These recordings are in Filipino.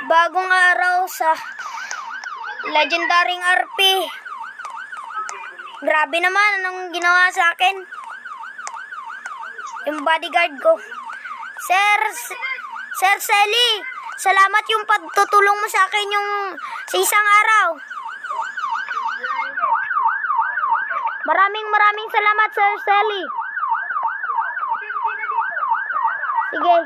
Bagong araw sa legendaring RP. Grabe naman anong ginawa sa akin. Yung bodyguard ko. Sir Selly, salamat yung pagtutulong mo sa akin yung sa isang araw. Maraming salamat, Sir Selly. Sige.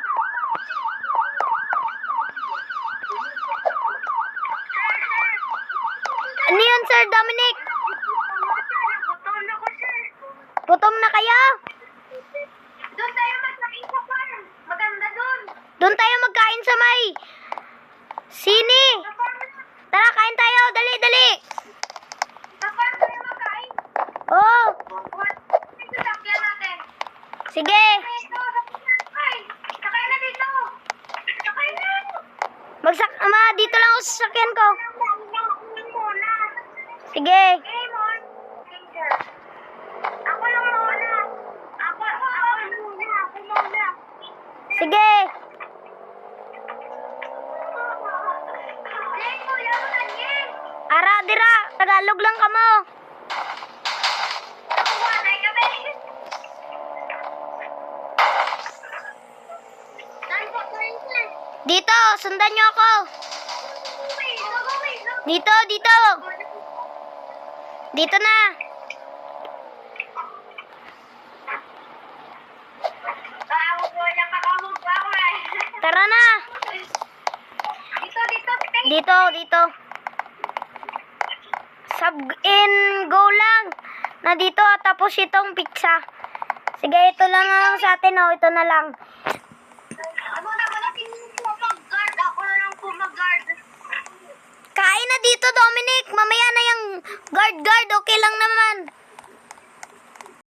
Ano yun, Sir Dominic? Gutom na kayo? Doon tayo magkain sa farm. Maganda doon. Doon tayo magkain sa may sini. Sa farm. Tara, kain tayo. Dali. Sa farm tayo magkain. Oo. Ito sakyan natin. Sige. Ito, sakay. Sakay na dito. Sakay na. Dito lang ako sa sasakyan ko. Muna. Sige. Okay, Mon. Ginger. Ako lang muna. Ako muna. Sige. Leng mo, yan mo nanyin. Ara, dira. Tagalog lang kamo. Wanay kami. Saan po, Princess? Dito, sundan nyo ako. Dito. Dito na. Tara na. Dito. Sub in go lang. Na dito tapos itong pizza. Sige, ito lang ang sa atin oh. Ito na lang. Ako na lang po mag-guard. Kain na dito, Dominic. Mamaya na yung guard. Okay lang naman